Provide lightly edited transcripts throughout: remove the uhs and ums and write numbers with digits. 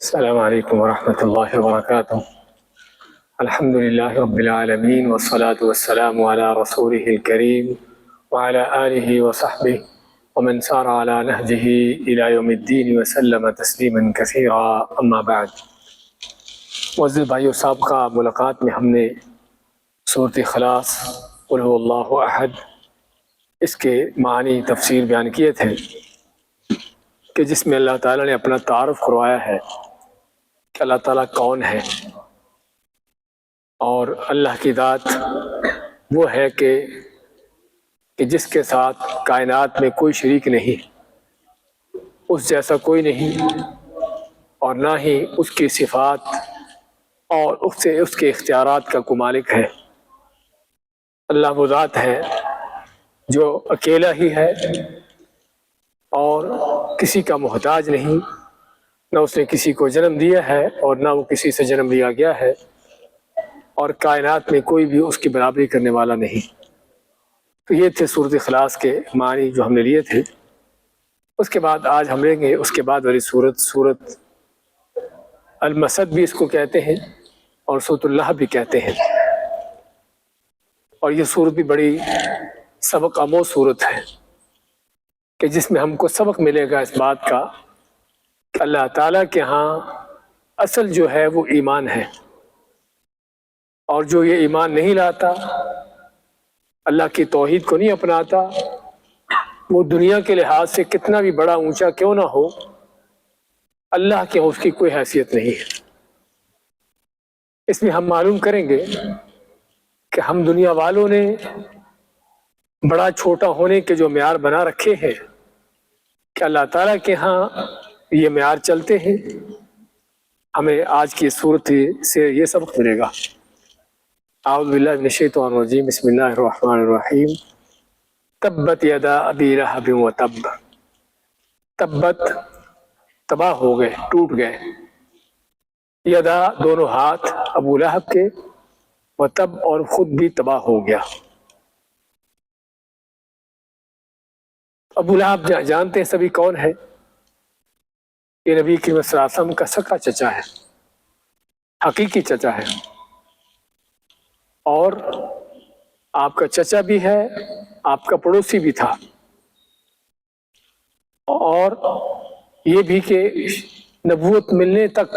السلام علیکم ورحمۃ اللہ وبرکاتہ۔ الحمد للہ رب العالمین والصلاة والسلام علی رسولہ الکریم وعلی آلہ وصحبہ ومن سار علی نہجہ الی یوم الدین وسلم تسلیما کثیرا، اما بعد۔ معزز بھائیو، سابقہ ملاقات میں ہم نے سورۃ اخلاص قل هو اللہ احد اس کے معنی تفسیر بیان کیے تھے کہ جس میں اللہ تعالیٰ نے اپنا تعارف کروایا ہے کہ اللہ تعالیٰ کون ہے، اور اللہ کی ذات وہ ہے کہ جس کے ساتھ کائنات میں کوئی شریک نہیں، اس جیسا کوئی نہیں، اور نہ ہی اس کی صفات اور اس کے اختیارات کا کوئی مالک ہے۔ اللہ وہ ذات ہے جو اکیلا ہی ہے اور کسی کا محتاج نہیں، نہ اس نے کسی کو جنم دیا ہے اور نہ وہ کسی سے جنم لیا گیا ہے، اور کائنات میں کوئی بھی اس کی برابری کرنے والا نہیں۔ تو یہ تھے سورۃ اخلاص کے معنی جو ہم نے لیے تھے۔ اس کے بعد آج ہم لیں گے اس کے بعد والی سورۃ المسد بھی اس کو کہتے ہیں اور سورۃ اللہب بھی کہتے ہیں، اور یہ سورت بھی بڑی سبق آموز سورت ہے کہ جس میں ہم کو سبق ملے گا اس بات کا کہ اللہ تعالیٰ کے ہاں اصل جو ہے وہ ایمان ہے، اور جو یہ ایمان نہیں لاتا، اللہ کی توحید کو نہیں اپناتا، وہ دنیا کے لحاظ سے کتنا بھی بڑا اونچا کیوں نہ ہو، اللہ کے اس کی کوئی حیثیت نہیں ہے۔ اس میں ہم معلوم کریں گے کہ ہم دنیا والوں نے بڑا چھوٹا ہونے کے جو معیار بنا رکھے ہیں کہ اللہ تعالیٰ کے ہاں یہ معیار چلتے ہیں، ہمیں آج کی صورت سے یہ سبق ملے گا۔ اعوذ باللہ من الشیطان الرجیم، بسم اللہ الرحمن الرحیم۔ تبت یدا ابی لہب وتب، تبت تباہ ہو گئے، ٹوٹ گئے، یدا دونوں ہاتھ ابو لہب کے، وتب اور خود بھی تباہ ہو گیا۔ ابو لہب جانتے ہیں سبھی کون ہے؟ یہ نبی کریم صلی اللہ علیہ وسلم کا سکا چچا ہے، حقیقی چچا ہے، اور آپ کا چچا بھی ہے، آپ کا پڑوسی بھی تھا، اور یہ بھی کہ نبوت ملنے تک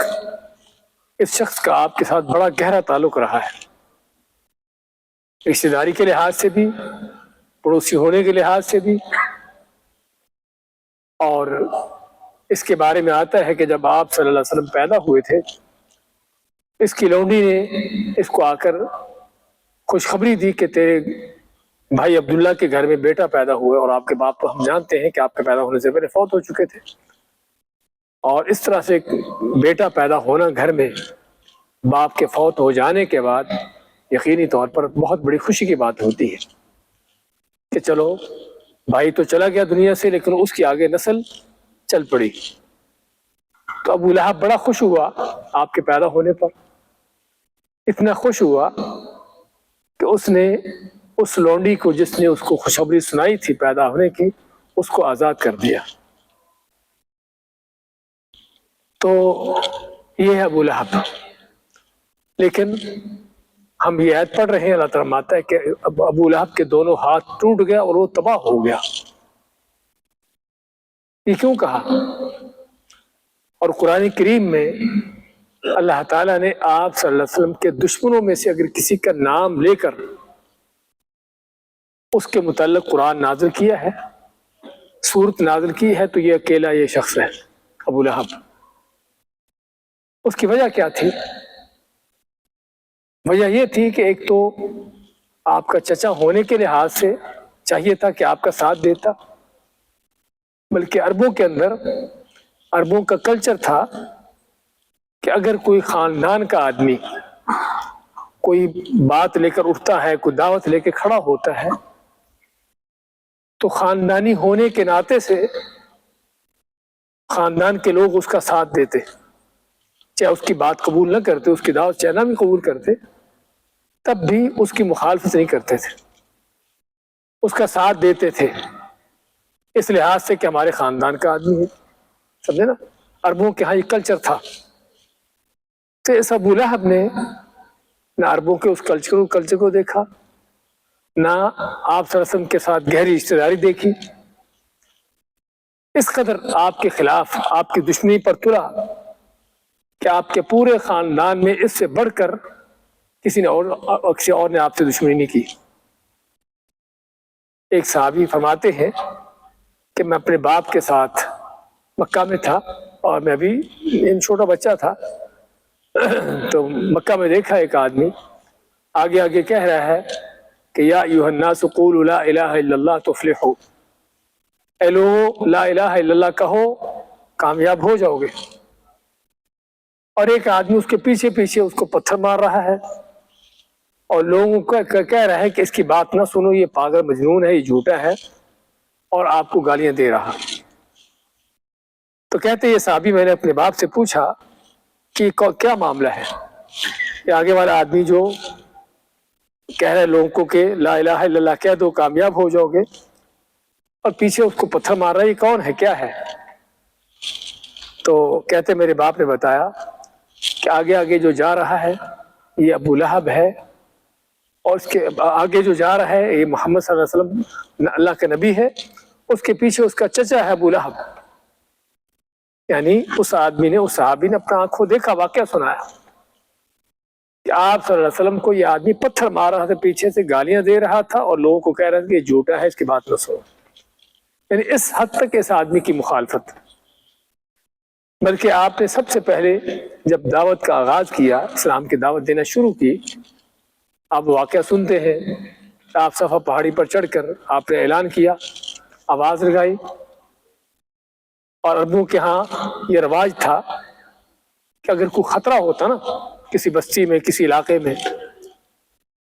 اس شخص کا آپ کے ساتھ بڑا گہرا تعلق رہا ہے، رشتہ داری کے لحاظ سے بھی، پڑوسی ہونے کے لحاظ سے بھی۔ اور اس کے بارے میں آتا ہے کہ جب آپ صلی اللہ علیہ وسلم پیدا ہوئے تھے، اس کی لونڈی نے اس کو آ کر خوشخبری دی کہ تیرے بھائی عبداللہ کے گھر میں بیٹا پیدا ہوا، اور آپ کے باپ تو ہم جانتے ہیں کہ آپ کے پیدا ہونے سے پہلے فوت ہو چکے تھے، اور اس طرح سے ایک بیٹا پیدا ہونا گھر میں باپ کے فوت ہو جانے کے بعد یقینی طور پر بہت بڑی خوشی کی بات ہوتی ہے کہ چلو بھائی تو چلا گیا دنیا سے، لیکن اس کی آگے نسل چل پڑی۔ تو ابو لہب بڑا خوش ہوا آپ کے پیدا ہونے پر، اتنا خوش ہوا کہ اس نے اس لونڈی کو جس نے اس کو خوشخبری سنائی تھی پیدا ہونے کی، اس کو آزاد کر دیا۔ تو یہ ہے ابو لہب۔ لیکن ہم یہ آیت پڑھ رہے ہیں، اللہ تعالیٰ فرماتا ہے کہ ابو لہب کے دونوں ہاتھ ٹوٹ گیا اور وہ تباہ ہو گیا۔ یہ کیوں کہا؟ اور قرآن کریم میں اللہ تعالیٰ نے آپ صلی اللہ علیہ وسلم کے دشمنوں میں سے اگر کسی کا نام لے کر اس کے متعلق قرآن نازل کیا ہے، سورت نازل کی ہے، تو یہ اکیلا یہ شخص ہے، ابو لہب۔ اس کی وجہ کیا تھی؟ وجہ یہ تھی کہ ایک تو آپ کا چچا ہونے کے لحاظ سے چاہیے تھا کہ آپ کا ساتھ دیتا، بلکہ عربوں کے اندر عربوں کا کلچر تھا کہ اگر کوئی خاندان کا آدمی کوئی بات لے کر اٹھتا ہے، کوئی دعوت لے کے کھڑا ہوتا ہے، تو خاندانی ہونے کے ناطے سے خاندان کے لوگ اس کا ساتھ دیتے، چاہے اس کی بات قبول نہ کرتے، اس کی دعوت چاہے نہ بھی قبول کرتے، تب بھی اس کی مخالفت نہیں کرتے تھے، اس کا ساتھ دیتے تھے، اس لحاظ سے کہ ہمارے خاندان کا آدمی ہے۔ سمجھے نا؟ عربوں کے ہاں یہ کلچر تھا تو اس ابو لہب نے نہ عربوں کے اس کلچر کو دیکھا، نہ آپ صلی اللہ علیہ وسلم کے ساتھ گہری رشتہ داری دیکھی، اس قدر آپ کے خلاف آپ کی دشمنی پر تلا کہ آپ کے پورے خاندان میں اس سے بڑھ کر کسی اور نے آپ سے دشمنی نہیں کی۔ ایک صحابی فرماتے ہیں کہ میں اپنے باپ کے ساتھ مکہ میں تھا اور میں ابھی چھوٹا بچہ تھا، تو مکہ میں دیکھا ایک آدمی آگے آگے کہہ رہا ہے کہ یا ایھا الناس قولوا لا الہ الا اللہ تفلحوا، اے لوگو لا الہ الا اللہ کہو کامیاب ہو جاؤ گے، اور ایک آدمی اس کے پیچھے پیچھے اس کو پتھر مار رہا ہے اور لوگوں کو کہہ رہا ہے کہ اس کی بات نہ سنو، یہ پاگل مجنون ہے، یہ جھوٹا ہے، اور آپ کو گالیاں دے رہا۔ تو کہتے یہ صحابی میں نے اپنے باپ سے پوچھا کہ کیا معاملہ ہے، یہ آگے والا آدمی جو کہہ رہے لوگوں کو کہ لا الہ الا اللہ کہہ دو کامیاب ہو جاؤ گے، اور پیچھے اس کو پتھر مار رہا ہے، یہ کون ہے، کیا ہے؟ تو کہتے میرے باپ نے بتایا کہ آگے آگے جو جا رہا ہے یہ ابو لہب ہے، اور اس کے آگے جو جا رہا ہے یہ محمد صلی اللہ علیہ وسلم اللہ کے نبی ہے، اس کے پیچھے اس کا چچا ہے ابو لہب۔ یعنی اس آدمی نے، اس صحابی نے اپنا آنکھوں دیکھا، واقعہ سنایا کہ آپ صلی اللہ علیہ وسلم کو یہ آدمی پتھر مار رہا تھا، پیچھے سے گالیاں دے رہا تھا، اور لوگوں کو کہہ رہا تھا کہ یہ جھوٹا ہے، اس کی بات نہ سنو۔ یعنی اس حد تک اس آدمی کی مخالفت، بلکہ آپ نے سب سے پہلے جب دعوت کا آغاز کیا، اسلام کی دعوت دینا شروع کی، آپ واقعہ سنتے ہیں، آپ صفا پہاڑی پر چڑھ کر آپ نے اعلان کیا، آواز لگائی، اور عربوں کے ہاں یہ رواج تھا کہ اگر کوئی خطرہ ہوتا نا کسی بستی میں، کسی علاقے میں،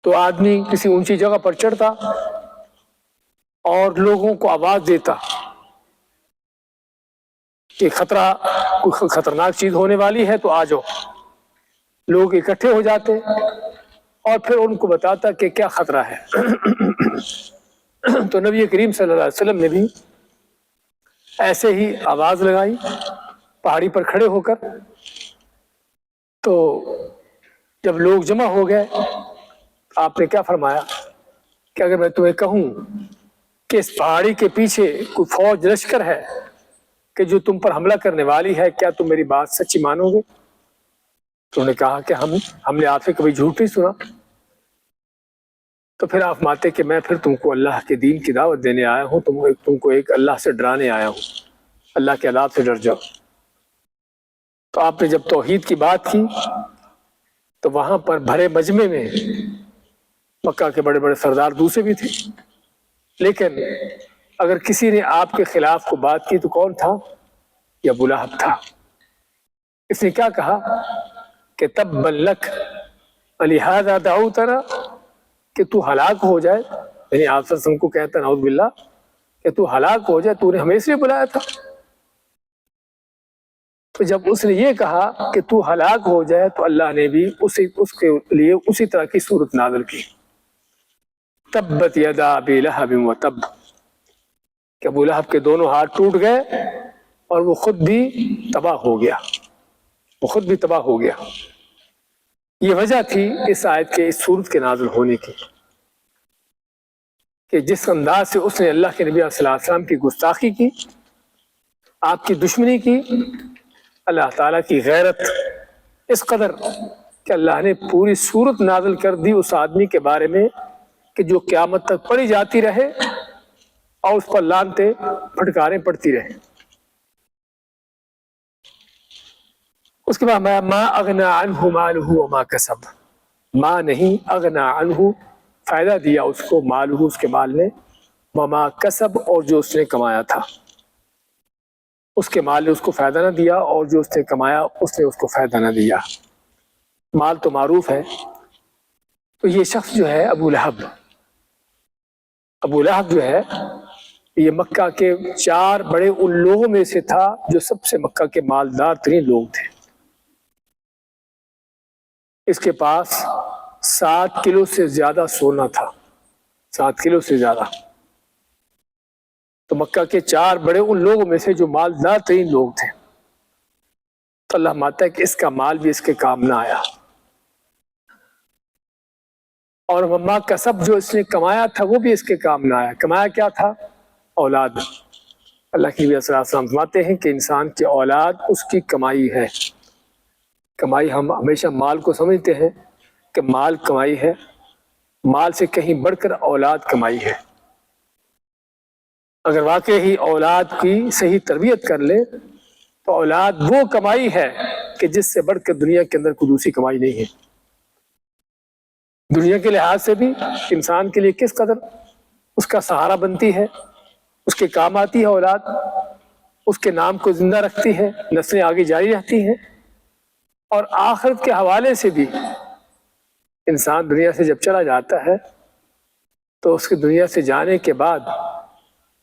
تو آدمی کسی اونچی جگہ پر چڑھتا اور لوگوں کو آواز دیتا کہ خطرہ، کوئی خطرناک چیز ہونے والی ہے تو آ جاؤ۔ لوگ اکٹھے ہو جاتے اور پھر ان کو بتاتا کہ کیا خطرہ ہے۔ تو نبی کریم صلی اللہ علیہ وسلم نے بھی ایسے ہی آواز لگائی پہاڑی پر کھڑے ہو کر، تو جب لوگ جمع ہو گئے آپ نے کیا فرمایا کہ اگر میں تمہیں کہوں کہ اس پہاڑی کے پیچھے کوئی فوج لشکر ہے کہ جو تم پر حملہ کرنے والی ہے، کیا تم میری بات سچی مانو گے؟ تو انہوں نے کہا کہ ہم نے آپ سے کبھی جھوٹ نہیں سنا۔ تو پھر آپ ماتے کہ میں پھر تم کو اللہ کے دین کی دعوت دینے آیا ہوں، تم کو ایک اللہ سے ڈرانے آیا ہوں، اللہ کے عذاب سے ڈر جاؤ۔ تو آپ نے جب توحید کی بات کی تو وہاں پر بھرے مجمع میں مکہ کے بڑے بڑے سردار دوسرے بھی تھے، لیکن اگر کسی نے آپ کے خلاف کو بات کی تو کون تھا؟ یہ ابو لہب تھا۔ اس نے کیا کہا کہ تبا لک لہذا دعوتنا، کہ تو ہلاک ہو جائے، یعنی آپ صلی اللہ علیہ وسلم کو کہتا نعوذ باللہ کہ تو ہلاک ہو جائے، تو نے ہمیں اس لیے بلایا تھا۔ تو جب اس نے یہ کہا کہ تو ہلاک ہو جائے تو اللہ نے بھی اس کے لیے اسی طرح کی صورت نازل کی، تبت یدا ابی لہب وتب، کہ ابو لہب کے دونوں ہاتھ ٹوٹ گئے اور وہ خود بھی تباہ ہو گیا، وہ خود بھی تباہ ہو گیا۔ یہ وجہ تھی اس آیت کے، اس صورت کے نازل ہونے کی، کہ جس انداز سے اس نے اللہ کے نبی صلی اللہ علیہ وسلم کی گستاخی کی، آپ کی دشمنی کی، اللہ تعالیٰ کی غیرت اس قدر کہ اللہ نے پوری صورت نازل کر دی اس آدمی کے بارے میں کہ جو قیامت تک پڑھی جاتی رہے اور اس پر لعنتیں پھٹکاریں پڑتی رہیں۔ اس کے بعد ما اغنا عنہ مالہ وما کسب، ما نہیں، اغنا عنہ فائدہ دیا اس کو، مالہ اس کے مال نے، وما کسب اور جو اس نے کمایا تھا، اس کے مال نے اس کو فائدہ نہ دیا اور جو اس نے کمایا اس نے اس کو فائدہ نہ دیا۔ مال تو معروف ہے۔ تو یہ شخص جو ہے ابو لہب جو ہے یہ مکہ کے 4 بڑے ان لوگوں میں سے تھا جو سب سے مکہ کے مالدار ترین لوگ تھے۔ اس کے پاس 7 کلو سے زیادہ سونا تھا، 7 کلو سے زیادہ۔ تو مکہ کے 4 بڑے ان لوگوں میں سے جو مالدار ترین لوگ تھے۔ تو اللہ مانتا ہے کہ اس کا مال بھی اس کے کام نہ آیا، اور مما کا سب جو اس نے کمایا تھا وہ بھی اس کے کام نہ آیا۔ کمایا کیا تھا؟ اولاد۔ اللہ کی نبی صلی اللہ علیہ وسلم فرماتے ہیں کہ انسان کی اولاد اس کی کمائی ہے۔ کمائی ہم ہمیشہ مال کو سمجھتے ہیں کہ مال کمائی ہے، مال سے کہیں بڑھ کر اولاد کمائی ہے۔ اگر واقعی ہی اولاد کی صحیح تربیت کر لے تو اولاد وہ کمائی ہے کہ جس سے بڑھ کر دنیا کے اندر کوئی دوسری کمائی نہیں ہے۔ دنیا کے لحاظ سے بھی انسان کے لیے کس قدر اس کا سہارا بنتی ہے، اس کے کام آتی ہے اولاد، اس کے نام کو زندہ رکھتی ہے، نسلیں آگے جاری رہتی ہیں، اور آخرت کے حوالے سے بھی انسان دنیا سے جب چلا جاتا ہے تو اس کے دنیا سے جانے کے بعد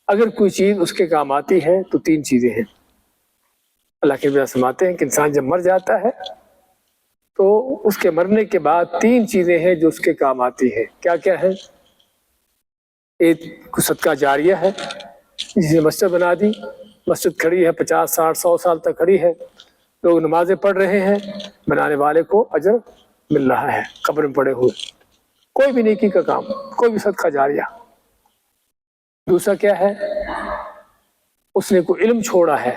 اگر کوئی چیز اس کے کام آتی ہے تو تین چیزیں ہیں۔ اللہ کے نبی فرماتے ہیں کہ انسان جب مر جاتا ہے تو اس کے مرنے کے بعد تین چیزیں ہیں جو اس کے کام آتی ہیں۔ کیا کیا ہے؟ ایک صدقہ جاریہ ہے، جس نے مسجد بنا دی، مسجد کھڑی ہے 50 60 100 سال تک کھڑی ہے، لوگ نمازیں پڑھ رہے ہیں، بنانے والے کو اجر مل رہا ہے قبر میں پڑے ہوئے۔ کوئی بھی نیکی کا کام، کوئی بھی صدقہ جاریہ۔ دوسرا کیا ہے؟ اس نے کوئی علم چھوڑا ہے،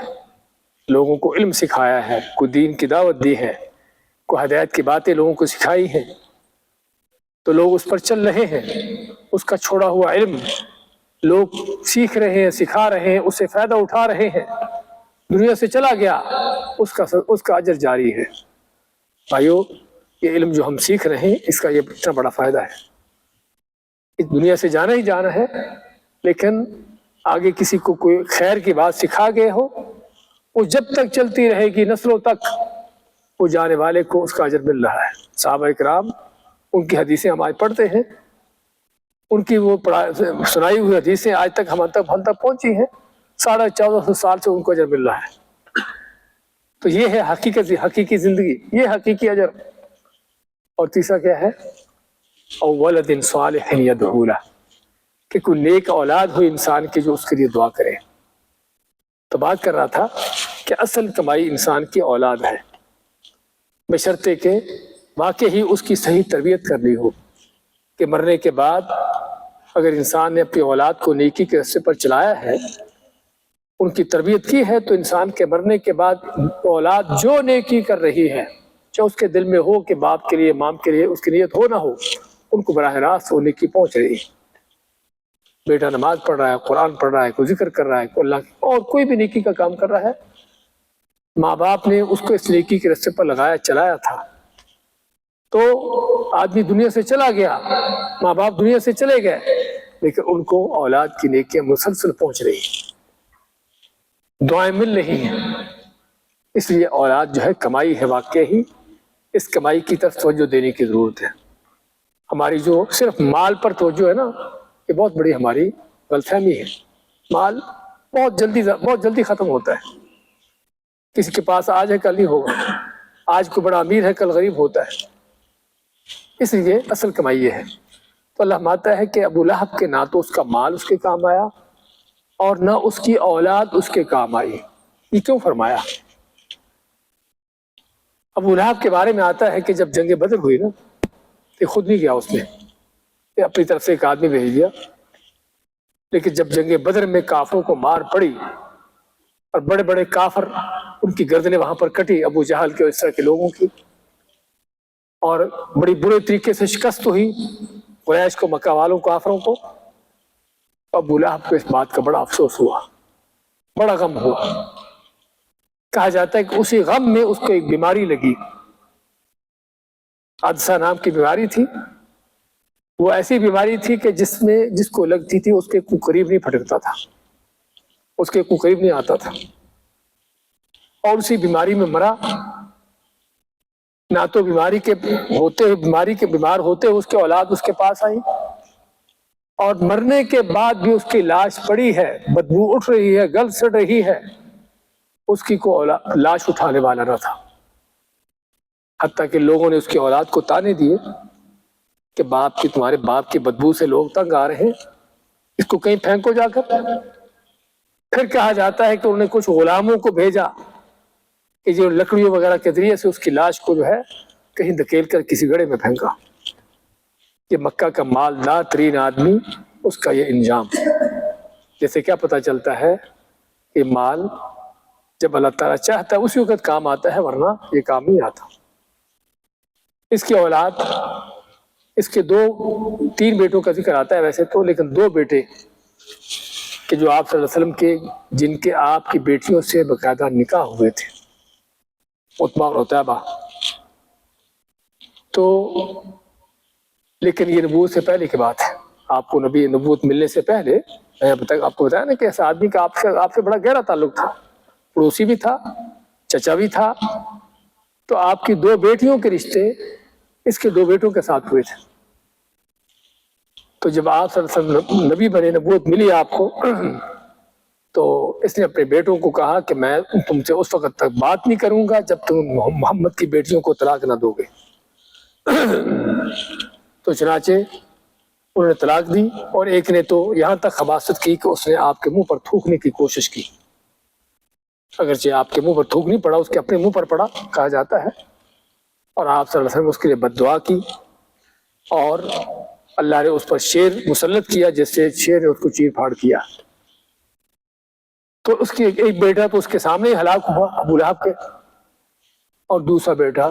لوگوں کو علم سکھایا ہے، کوئی دین کی دعوت دی ہے، کوئی ہدایت کی باتیں لوگوں کو سکھائی ہیں، تو لوگ اس پر چل رہے ہیں، اس کا چھوڑا ہوا علم لوگ سیکھ رہے ہیں، سکھا رہے ہیں، اس سے فائدہ اٹھا رہے ہیں، دنیا سے چلا گیا، اس کا اجر جاری ہے۔ بھائیو، یہ علم جو ہم سیکھ رہے ہیں اس کا یہ اتنا بڑا فائدہ ہے۔ اس دنیا سے جانا ہی جانا ہے، لیکن آگے کسی کو کوئی خیر کی بات سکھا گئے ہو، وہ جب تک چلتی رہے گی نسلوں تک، وہ جانے والے کو اس کا اجر مل رہا ہے۔ صحابہ اکرام، ان کی حدیثیں ہم آج پڑھتے ہیں، ان کی وہ سنائی ہوئی حدیثیں آج تک ہم تک پہنچی ہیں، 1450 سال سے ان کو اجر مل رہا ہے۔ تو یہ ہے حقیقی زندگی، یہ حقیقی اجر۔ اور تیسرا کیا ہے؟ او ولد صالح یدعو لہ، کہ کوئی نیک اولاد ہو انسان کی جو اس کے لیے دعا کرے۔ تو بات کر رہا تھا کہ اصل کمائی انسان کی اولاد ہے، بشرطے کہ واقعی ہی اس کی صحیح تربیت کرنی ہو، کہ مرنے کے بعد اگر انسان نے اپنی اولاد کو نیکی کے راستے پر چلایا ہے، ان کی تربیت کی ہے، تو انسان کے مرنے کے بعد اولاد جو نیکی کر رہی ہے، چاہے اس کے دل میں ہو کہ باپ کے لیے مام کے لیے اس کی نیت ہو نہ ہو، ان کو براہ راست وہ نیکی پہنچ رہی ہے۔ بیٹا نماز پڑھ رہا ہے، قرآن پڑھ رہا ہے، کوئی ذکر کر رہا ہے، کوئی اللہ اور کوئی بھی نیکی کا کام کر رہا ہے، ماں باپ نے اس کو اس نیکی کے راستے پر لگایا چلایا تھا، تو آدمی دنیا سے چلا گیا، ماں باپ دنیا سے چلے گئے، لیکن ان کو اولاد کی نیکیاں مسلسل پہنچ رہی ہیں، دعائیں مل رہی ہیں۔ اس لیے اولاد جو ہے کمائی ہے، واقعی ہی اس کمائی کی طرف توجہ دینے کی ضرورت ہے۔ ہماری جو صرف مال پر توجہ ہے نا، یہ بہت بڑی ہماری غلط فہمی ہے۔ مال بہت جلدی ختم ہوتا ہے، کسی کے پاس آج ہے کل نہیں ہوگا، آج کوئی بڑا امیر ہے کل غریب ہوتا ہے، اس لیے اصل کمائی یہ ہے۔ تو اللہ مانتا ہے کہ ابو لہب کے نہ تو اس کا مال اس کے کام آیا اور نہ اس کی اولاد اس کے کام آئی۔ یہ کیوں فرمایا؟ ابو لہب کے بارے میں آتا ہے کہ جب جنگ بدر ہوئی نا، یہ خود نہیں گیا، اس نے اپنی طرف سے ایک آدمی بھیج دیا، لیکن جب جنگ بدر میں کافروں کو مار پڑی اور بڑے بڑے کافر ان کی گردنیں وہاں پر کٹی، ابو جہل کے اور اس طرح کے لوگوں کی، اور بڑی برے طریقے سے شکست ہوئی قریش کو، مکہ والوں کافروں کو، ابو لہب کو اس بات کا بڑا افسوس ہوا، بڑا غم ہوا۔ کہا جاتا ہے کہ اسی غم میں اس کو ایک بیماری لگی، عدسہ نام کی بیماری تھی۔ وہ ایسی بیماری تھی کہ جس کو لگتی تھی اس کے کوئی قریب نہیں پھٹکتا تھا، اس کے کوئی قریب نہیں آتا تھا، اور اسی بیماری میں مرا۔ نہ تو بیماری کے بیمار ہوتے اس کے اولاد اس کے پاس آئی، اور مرنے کے بعد بھی اس کی لاش پڑی ہے، بدبو اٹھ رہی ہے، گل سڑ رہی ہے، اس کی کوئی لاش اٹھانے والا نہ تھا۔ حتیٰ کہ لوگوں نے اس کی اولاد کو تانے دیے کہ تمہارے باپ کی بدبو سے لوگ تنگ آ رہے ہیں، اس کو کہیں پھینکو جا کر۔ پھر کہا جاتا ہے کہ انہوں نے کچھ غلاموں کو بھیجا کہ جو لکڑیوں وغیرہ کے ذریعے سے اس کی لاش کو جو ہے کہیں دھکیل کر کسی گڑھے میں پھینکا. یہ مکہ کا مالدار ترین آدمی، اس کا یہ انجام. جیسے کیا پتہ چلتا ہے کہ مال جب اللہ تعالیٰ چاہتا ہے اسی وقت کام آتا ہے، ورنہ یہ کام نہیں آتا. اس کی اولاد، اس کے 3 بیٹوں کا ذکر آتا ہے ویسے تو، لیکن 2 بیٹے کہ جو آپ صلی اللہ علیہ وسلم کے، جن کے آپ کی بیٹیوں سے باقاعدہ نکاح ہوئے تھے، عتبہ اور عتیبہ. تو لیکن یہ نبوت سے پہلے کی بات ہے. آپ کو نبوت ملنے سے پہلے آپ کو بتایا نا کہ اس آدمی کا آپ سے بڑا گہرا تعلق تھا، پڑوسی بھی تھا، چچا بھی تھا. تو آپ کی 2 بیٹیوں کے رشتے اس کے 2 بیٹوں کے ساتھ ہوئے تھے. تو جب آپ صلی اللہ علیہ وسلم نبی بنے، نبوت ملی آپ کو، تو اس نے اپنے بیٹوں کو کہا کہ میں تم سے اس وقت تک بات نہیں کروں گا جب تم محمد کی بیٹیوں کو طلاق نہ دو گے. تو چنانچہ انہوں نے طلاق دی، اور ایک نے تو یہاں تک خباثت کی کہ اس نے آپ کے منہ پر تھوکنے کی کوشش کی. اگرچہ آپ کے منہ پر تھوک نہیں پڑا، اس کے اپنے منہ پر پڑا کہا جاتا ہے. اور آپ صلی اللہ علیہ وسلم اس کے لیے بد دعا کی، اور اللہ نے اس پر شیر مسلط کیا جس سے شیر نے اس کو چیر پھاڑ کیا. تو اس کی ایک بیٹا تو اس کے سامنے ہی ہلاک ہوا ابو لہب کے، اور دوسرا بیٹا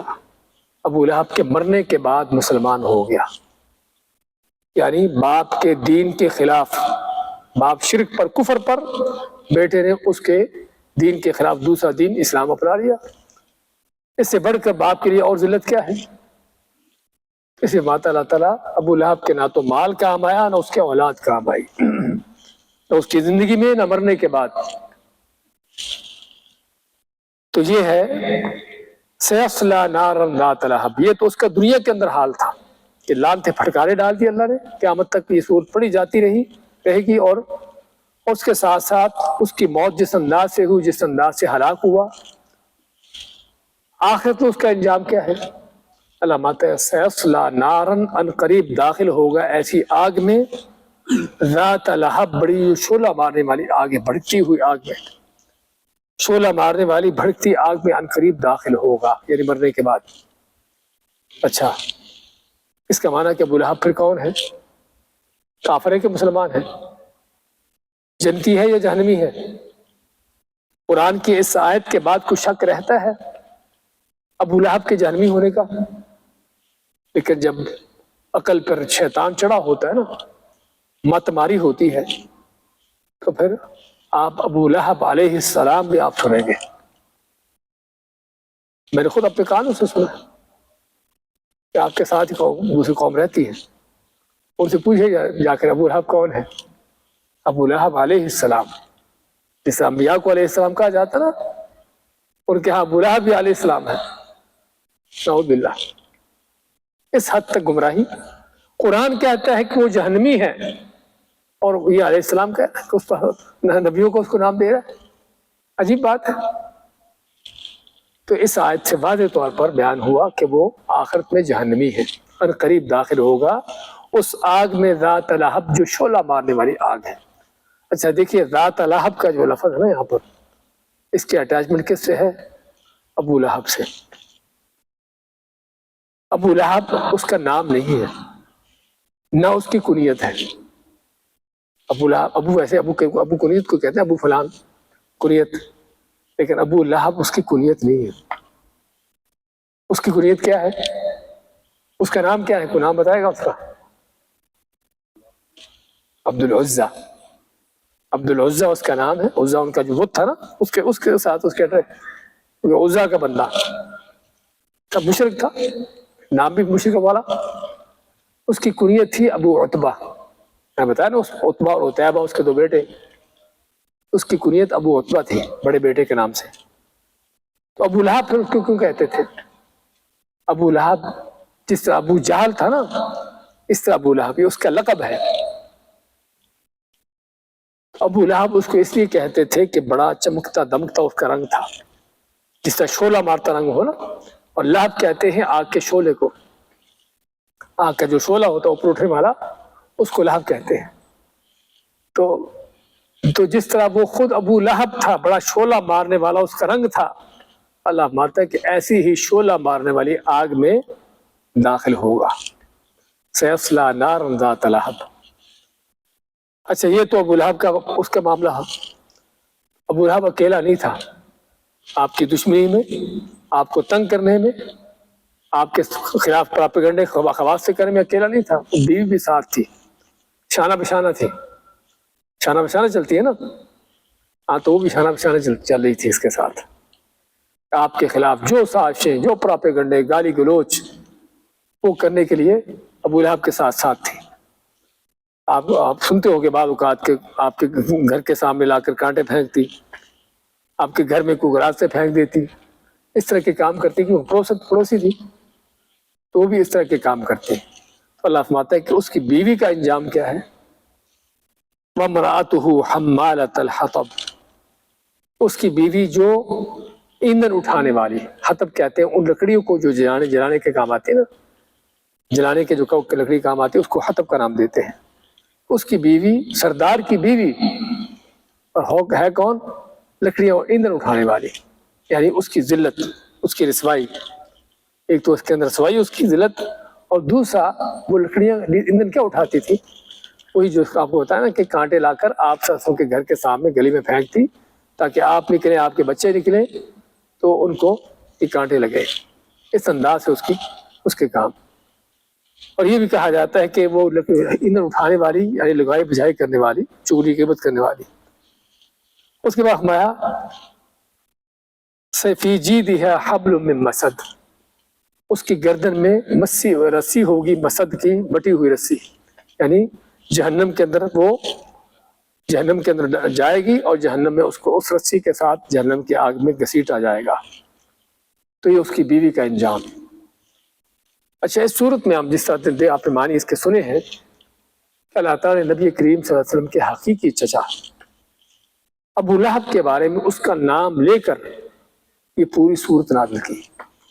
ابو لہب کے مرنے کے بعد مسلمان ہو گیا. یعنی باپ کے دین کے خلاف، باپ شرک پر، کفر پر، بیٹے نے اس کے دین کے خلاف دوسرا دین اسلام اپنا لیا. اس سے بڑھ کر باپ کے لیے اور ذلت کیا ہے؟ اس لیے اللہ تعالیٰ ابو لہب کے نہ تو مال کام آیا، نہ اس کے اولاد کام آئی، نہ اس کی زندگی میں، نہ مرنے کے بعد. تو یہ ہے سیصلی نارا ذات لہب. یہ تو اس کا دنیا کے اندر حال تھا کہ لعنتیں پھٹکارے ڈال دی اللہ نے. قیامت تک یہ صورت پڑی جاتی رہے گی. اور اس کے ساتھ ساتھ اس کی موت جس انداز سے ہوئی، جس انداز سے ہلاک ہوا، آخر تو اس کا انجام کیا ہے؟ علامات سیصلی نارن، ان قریب داخل ہوگا ایسی آگ میں، ذات لہب، بڑی شعلہ مارنے والی آگ ہے، بھڑکتی ہوئی آگ میں، شعلہ مارنے والی بھڑکتی آگ میں ان قریب داخل ہوگا، یعنی مرنے کے بعد. اچھا، اس کا معنی کہ ابو لہب پھر کون ہے؟ کافر ہے کہ مسلمان ہے؟ جنتی ہے یا جہنمی ہے؟ قرآن کی اس آیت کے بعد کچھ شک رہتا ہے ابو لہب کے جہنمی ہونے کا؟ لیکن جب عقل پر شیطان چڑھا ہوتا ہے نا، مت ماری ہوتی ہے، تو پھر آپ ابو لہب علیہ السلام بھی آپ سنیں گے. میں نے خود اپنے کانوں سے سنا کہ آپ کے ساتھ ہی دوسری قوم رہتی ہے، ان سے پوچھے جا کر ابو لہب کون ہے؟ ابو لہب علیہ السلام، جسے انبیاء کو علیہ السلام کہا جاتا نا، ان کے ہاں ابو لہب بھی علیہ السلام ہے. نعوذ باللہ. اس حد تک گمراہی. قرآن کہتا ہے کہ وہ جہنمی ہے، اور یہ علیہ السلام کہتا ہے کہ اس پر نبیوں کو اس کو نام دے رہا ہے. عجیب بات ہے. تو اس آیت سے واضح طور پر بیان ہوا کہ وہ آخرت میں جہنمی ہے، ان قریب داخل ہوگا اس آگ میں، ذات لہب، جو شعلہ مارنے والی آگ ہے. اچھا دیکھیے، ذات لہب کا جو لفظ ہے نا یہاں پر، اس کی اٹیچمنٹ کس سے ہے؟ ابو لہب سے. ابو لہب اس کا نام نہیں ہے، نہ اس کی کنیت ہے. ابو لہب، ابو ویسے ابو کنیت کو کہتے ہیں، ابو فلان کنیت، لیکن ابو لہب اس کی کنیت نہیں ہے. اس کی کنیت کیا ہے؟ اس کا نام کیا ہے؟ کوئی نام بتائے گا اس کا؟ عبد العزہ. عبد العزہ اس کا نام ہے. عزہ ان کا جو بت تھا نا، اس کے ساتھ اس کے عزہ کا بندہ کا مشرک تھا، نام بھی مشرک والا. اس کی کنیت تھی ابو عتبہ. میں بتایا نا، اس عتبہ اور عتیبہ اس کے 2 بیٹے، اس کی کنیت ابو عتبہ تھی، بڑے بیٹے کے نام سے. تو ابو لہب پھر اس کو کیوں کہتے تھے؟ ابو لہب جس طرح ابو جہل تھا نا، اس طرح ابو لہب، یہ اس کا لقب ہے. ابو لہب اس کو اس لیے کہتے تھے کہ بڑا چمکتا دمکتا اس کا رنگ تھا، جس طرح شعلہ مارتا رنگ ہو نا. اور لہب کہتے ہیں آگ کے شعلے کو، آگ کا جو شعلہ ہوتا ہے اوپر اٹھنے والا، اس کو لہب کہتے ہیں. تو جس طرح وہ خود ابو لہب تھا، بڑا شعلہ مارنے والا اس کا رنگ تھا، اللہ مانتا ہے کہ ایسی ہی شعلہ مارنے والی آگ میں داخل ہوگا. سیصلی نارا ذات لہب. اچھا یہ تو ابو لہب کا اس کا معاملہ ہے. ابو لہب اکیلا نہیں تھا آپ کی دشمنی میں، آپ کو تنگ کرنے میں، آپ کے خلاف پراپیگنڈے خواص سے کرنے میں اکیلا نہیں تھا. بیوی بھی ساتھ تھی، شانہ بشانہ تھی. شانہ بشانہ چلتی ہے نا، ہاں تو وہ بھی شانہ بشانہ چل رہی تھی اس کے ساتھ. آپ کے خلاف جو سازشیں، جو پراپیگنڈے، گالی گلوچ وہ کرنے کے لیے ابو لہب کے ساتھ ساتھ تھی. آپ سنتے ہو کہ بعض اوقات کے آپ کے گھر کے سامنے لا کر کانٹے پھینکتی، آپ کے گھر میں کوئی گراز سے پھینک دیتی، اس طرح کے کام کرتی. کہ وہ پڑوسی تھی تو وہ بھی اس طرح کے کام کرتے. تو اللہ فرماتا ہے کہ اس کی بیوی کا انجام کیا ہے؟ وَامْرَأَتُهُ حَمَّالَةَ الْحَطَبِ. اس کی بیوی جو ایندھن اٹھانے والی، حطب کہتے ہیں ان لکڑیوں کو جو جلانے کے کام آتے ہیں نا، جلانے کے جو لکڑی کام آتی ہے اس کو حطب کا نام دیتے ہیں. اس کی بیوی، سردار کی بیوی، اور ہے کون؟ لکڑیاں اور ایندھن اٹھانے والی. یعنی اس کی ذلت، اس کی رسوائی. ایک تو اس کے اندر رسوائی، اس کی ذلت، اور دوسرا وہ لکڑیاں ایندھن کیا اٹھاتی تھی؟ وہی جو آپ کو بتایا نا کہ کانٹے لا کر آپ سرسوں کے گھر کے سامنے گلی میں پھینکتی تاکہ آپ نکلیں، آپ کے بچے نکلیں تو ان کو یہ کانٹے لگے. اس انداز سے اس کے کام. اور یہ بھی کہا جاتا ہے کہ وہ ایندھن اٹھانے والی یعنی لگائی بجھائی کرنے والی، چغلی غیبت کرنے والی. اس کے بعد فرمایا فی جیدہا حبل من مسد. اس کی گردن میں رسی ہوگی، مسد کی بٹی ہوئی رسی. یعنی جہنم کے اندر وہ جہنم کے اندر جائے گی اور جہنم میں اس کو اس رسی کے ساتھ جہنم کی آگ میں گھسیٹا جائے گا. تو یہ اس کی بیوی کا انجام. اچھا اس صورت میں ہم جس طرح آپ نے معنی اس کے سنے ہیں، اللہ تعالیٰ نے نبی کریم صلی اللہ علیہ وسلم کے حقیقی چچا ابو لہب کے بارے میں اس کا نام لے کر یہ پوری صورت نازل کی.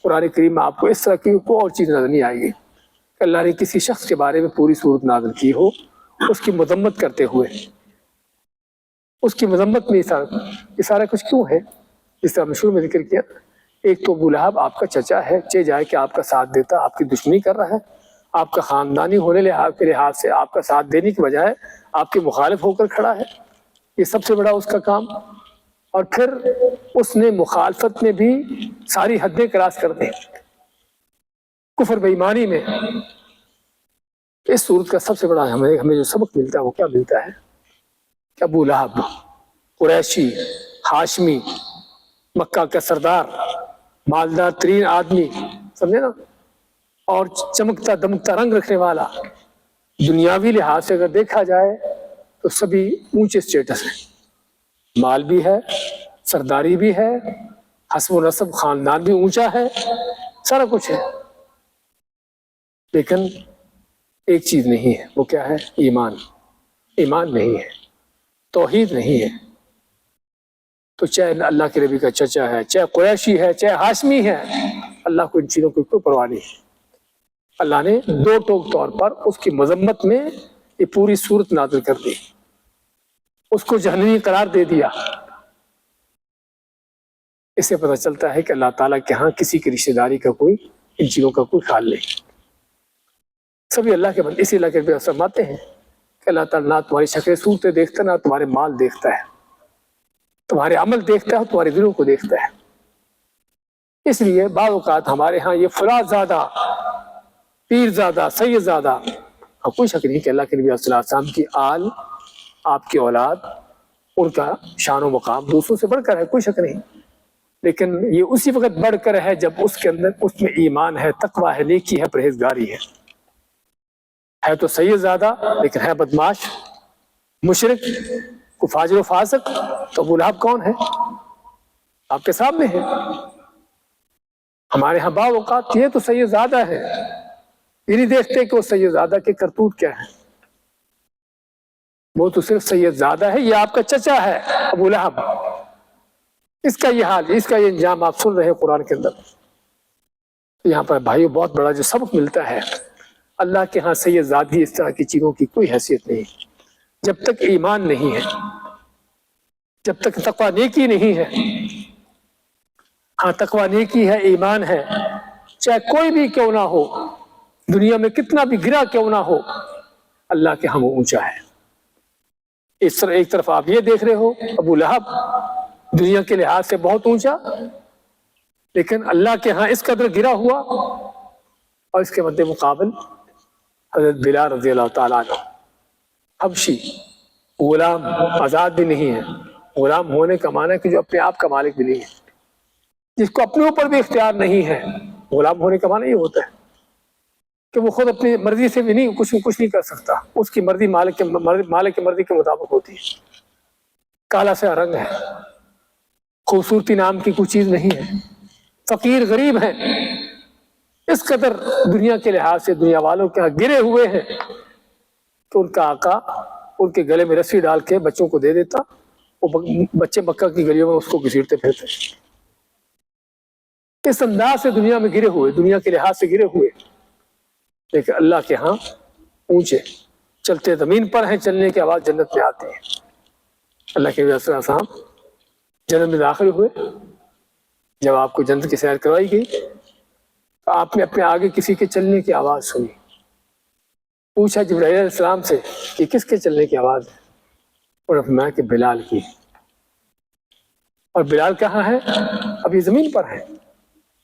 قرآن کریم میں آپ کو اس طرح کی کوئی اور چیز نظر نہیں آئے گی کہ اللہ نے کسی شخص کے بارے میں پوری صورت نازل کی ہو اس کی مذمت کرتے ہوئے. اس کی مذمت میں یہ سارا کچھ کیوں ہے؟ جس طرح شروع میں ذکر کیا، ایک تو ابو لہب آپ کا چچا ہے، چہ جائے کہ آپ کا ساتھ دیتا، آپ کی دشمنی کر رہا ہے، آپ کا خاندانی ہونے کے لحاظ سے آپ کا ساتھ دینے کی بجائے آپ کے مخالف ہو کر کھڑا ہے. یہ سب سے بڑا اس کا کام. اور پھر اس نے مخالفت میں بھی ساری حدیں کراس کر دیں، کفر بے ایمانی میں. اس صورت کا سب سے بڑا ہمیں جو سبق ملتا ہے وہ کیا ملتا ہے کہ ابو لہب قریشی، ہاشمی، مکہ کا سردار، مالدار ترین آدمی، سمجھے نا، اور چمکتا دمکتا رنگ رکھنے والا، دنیاوی لحاظ سے اگر دیکھا جائے تو سبھی اونچے سٹیٹس ہیں. مال بھی ہے، سرداری بھی ہے، حسب و نسب خاندان بھی اونچا ہے، سارا کچھ ہے. لیکن ایک چیز نہیں ہے، وہ کیا ہے؟ ایمان. ایمان نہیں ہے، توحید نہیں ہے. تو چاہے اللہ کے نبی کا چچا ہے، چاہے قریشی ہے، چاہے ہاشمی ہے، اللہ کو ان چیزوں کی کوئی پرواہ نہیں ہے. اللہ نے دو ٹوک طور پر اس کی مذمت میں یہ پوری صورت نازل کر دی، اس کو جہنمی قرار دے دیا. اس سے پتہ چلتا ہے کہ اللہ تعالیٰ کے ہاں کسی کی رشتہ داری کا کوئی، ان چیزوں کا کوئی خیال نہیں. سبھی اللہ کے بندے. اسی اللہ کے فرماتے ہیں کہ اللہ تعالیٰ نہ تمہاری شکل صورتیں دیکھتا، نہ تمہارے مال دیکھتا ہے، تمہارے عمل دیکھتا ہے، تمہارے دلوں کو دیکھتا ہے. اس لیے بعض اوقات ہمارے ہاں یہ فلاں زادہ، پیر زادہ، سید زادہ، کوئی شک نہیں کہ اللہ کے نبی صلی اللہ علیہ وسلم کی آل، آپ کی اولاد، ان کا شان و مقام دوسروں سے بڑھ کر ہے، کوئی شک نہیں. لیکن یہ اسی وقت بڑھ کر ہے جب اس کے اندر اس میں ایمان ہے، تقویٰ ہے، نیکی ہے، پرہیزگاری ہے تو سید زادہ لیکن ہے بدماش، مشرک، کو فاجر و فاسق. تو ابو لہب کون ہے؟ آپ کے سامنے ہے. ہمارے ہاں بعض اوقات یہ تو سید زادہ ہے، یہ نہیں دیکھتے کہ وہ سید زادہ کے کرتوت کیا ہے. وہ تو صرف سید زادہ ہے، یہ آپ کا چچا ہے ابو لہب. اس کا یہ حال، اس کا یہ انجام آپ سن رہے ہیں قرآن کے اندر. یہاں پر بھائیو بہت بڑا جو سبق ملتا ہے، اللہ کے ہاں سید زادگی اس طرح کی چیزوں کی کوئی حیثیت نہیں. جب تک ایمان نہیں ہے، جب تک تقویٰ نیکی نہیں ہے، ہاں تقوی نیکی ہے، ایمان ہے، چاہے کوئی بھی کیوں نہ ہو، دنیا میں کتنا بھی گرا کیوں نہ ہو، اللہ کے ہاں وہ اونچا ہے۔ اس طرح ایک طرف آپ یہ دیکھ رہے ہو ابو لہب دنیا کے لحاظ سے بہت اونچا، لیکن اللہ کے ہاں اس قدر گرا ہوا، اور اس کے مد مقابل حضرت بلال رضی اللہ تعالیٰ عنہ، حبشی، غلام، آزاد بھی نہیں ہے۔ غلام ہونے کا معنی ہے کہ جو اپنے آپ کا مالک بھی نہیں ہے، جس کو اپنے اوپر بھی اختیار نہیں ہے۔ غلام ہونے کا معنی یہ ہوتا ہے کہ وہ خود اپنی مرضی سے بھی نہیں کچھ نہیں کر سکتا، اس کی مرضی مالک کی مرضی کے مطابق ہوتی ہے۔ کالا سا رنگ ہے، خوبصورتی نام کی کوئی چیز نہیں ہے، فقیر غریب ہیں، اس قدر دنیا کے لحاظ سے دنیا والوں کے ہاں گرے ہوئے ہیں کہ ان کا آقا ان کے گلے میں رسی ڈال کے بچوں کو دے دیتا، وہ بچے مکہ کی گلیوں میں اس کو گھسیٹتے پھرتے۔ اس انداز سے دنیا میں گرے ہوئے، دنیا کے لحاظ سے گرے ہوئے، لیکن اللہ کے ہاں اونچے، چلتے زمین پر ہیں، چلنے کی آواز جنت میں آتی ہے۔ اللہ کے نبی صلی اللہ علیہ وسلم جنت میں داخل ہوئے، جب آپ کو جنت کی سیر کروائی گئی تو آپ نے اپنے آگے کسی کے چلنے کی آواز سنی، پوچھا جبرائیل علیہ السلام سے کہ کس کے چلنے کی آواز ہے؟ اور فرمایا کہ بلال کی۔ اور بلال کہاں ہے؟ ابھی زمین پر ہے،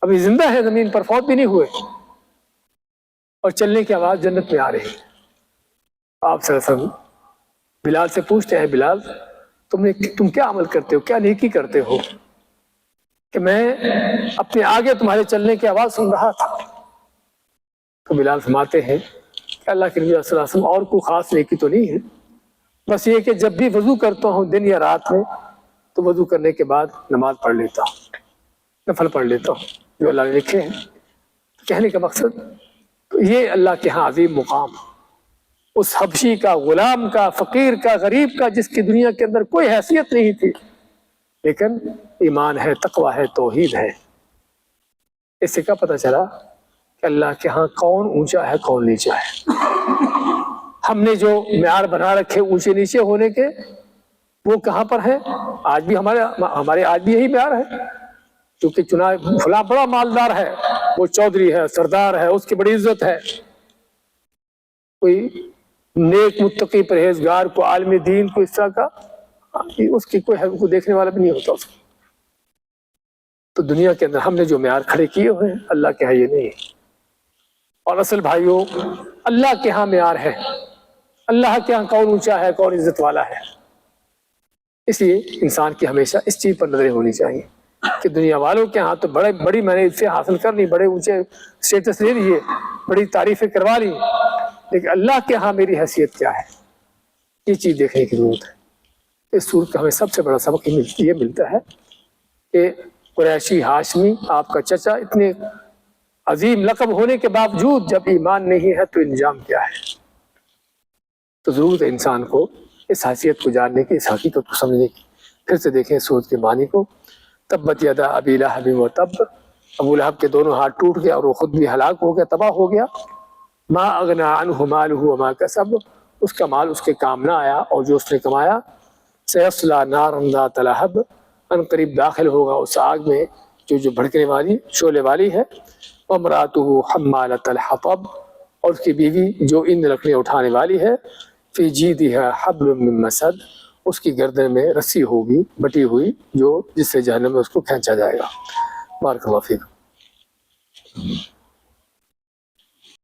ابھی زندہ ہے، زمین پر فوت بھی نہیں ہوئے، اور چلنے کی آواز جنت میں آ رہی ہے۔ آپ صلی اللہ علیہ وسلم بلال سے پوچھتے ہیں، بلال تم کیا عمل کرتے ہو، کیا نیکی کرتے ہو کہ میں اپنے آگے تمہارے چلنے کی آواز سن رہا تھا؟ تو بلال فرماتے ہیں کہ اللہ کے نبی صلی اللہ علیہ وسلم اور کوئی خاص نیکی تو نہیں ہے، بس یہ کہ جب بھی وضو کرتا ہوں دن یا رات میں تو وضو کرنے کے بعد نماز پڑھ لیتا ہوں، نفل پڑھ لیتا ہوں جو اللہ نے لکھے ہیں۔ کہنے کا مقصد تو یہ اللہ کے ہاں عظیم مقام، اس حبشی کا، غلام کا، فقیر کا، غریب کا، جس کی دنیا کے اندر کوئی حیثیت نہیں تھی، لیکن ایمان ہے، تقوی ہے، توحید ہے۔ اس سے کیا پتہ چلا کہ اللہ کے ہاں کون اونچا ہے، کون نیچا ہے۔ ہم نے جو معیار بنا رکھے اونچے نیچے ہونے کے، وہ کہاں پر ہے؟ آج بھی ہمارے آج بھی یہی معیار ہے، کیونکہ چنانچہ فلاں بڑا مالدار ہے، وہ چودھری ہے، سردار ہے، اس کی بڑی عزت ہے۔ کوئی نیک متقی پرہیزگار کو عالم دین کو اس طرح کا، اس کی کوئی دیکھنے والا بھی نہیں ہوتا اس کو۔ تو دنیا کے اندر ہم نے جو معیار کھڑے کیے ہوئے ہیں، اللہ کے ہاں یہ نہیں ہے۔ اور اصل بھائیوں، اللہ کے ہاں معیار ہے، اللہ کے ہاں کون اونچا ہے، کون عزت والا ہے۔ اس لیے انسان کی ہمیشہ اس چیز پر نظریں ہونی چاہیے کہ دنیا والوں کے ہاں تو بڑی میں نے اس سے حاصل کر لی، بڑے اونچے اسٹیٹس لے لیے، بڑی تعریفیں کروا لی، لیکن اللہ کے ہاں میری حیثیت کیا ہے، یہ چیز دیکھنے کی ضرورت ہے۔ اس صورت کا ہمیں سب سے بڑا سبق یہ ملتا ہے کہ قریشی ہاشمی، آپ کا چچا، اتنے عظیم لقب ہونے کے باوجود جب ایمان نہیں ہے تو انجام کیا ہے۔ تو ضرورت ہے انسان کو اس حیثیت کو جاننے کی، اس حقیقت کو سمجھنے کی۔ پھر سے دیکھیں سورت کے معنی کو، تبت یدا ابی لہب وتب، ابو لہب کے دونوں ہاتھ ٹوٹ گیا اور وہ خود بھی ہلاک ہو گیا، تباہ ہو گیا۔ ما اغنی عنہ مالہ وما کسب، اس کا مال اس کے کام نہ آیا اور جو اس نے کمایا۔ سیصلی نارا ذات لہب، ان قریب داخل ہوگا اس آگ میں جو بھڑکنے والی، شعلے والی ہے۔ وامرأتہ حمالۃ الحطب، اور اس کی بیوی جو ایندھن رکھنے اٹھانے والی ہے۔ فی جیدہا حبل من مسد، اس کی گردن میں رسی ہوگی بٹی ہوئی جو جس سے جہنم میں اس کو کھینچا جائے گا۔ بارک اللہ فیکم۔